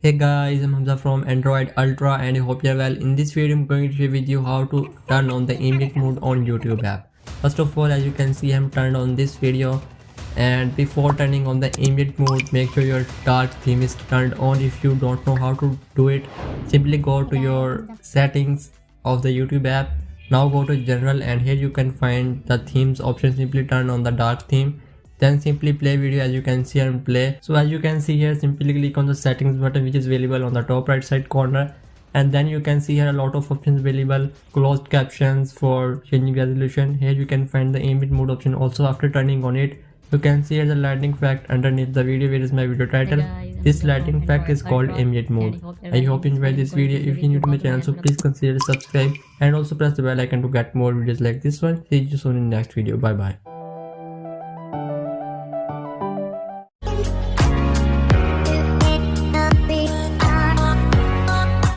Hey guys, I'm Hamza from Android Ultra and I hope you're well. In this video, I'm going to share with you how to turn on the ambient mode on YouTube app. First of all, as you can see, I'm turned on this video, and before turning on the ambient mode, make sure your dark theme is turned on. If you don't know how to do it, simply go to your settings of the YouTube app. Now go to general and here you can find the themes option. Simply turn on the dark theme, then simply play video. As you can see and play. So as you can see here, simply click on the settings button which is available on the top right side corner, and then you can see here a lot of options available. Closed captions for changing resolution. Here you can find the ambient mode option also. After turning on it, you can see here the lighting effect underneath the video where is my video title. This lighting effect is called ambient mode. I hope you enjoyed this video. If you're new to my channel, so please consider subscribe and also press the bell icon to get more videos like this one. See you soon in the next video. Bye bye.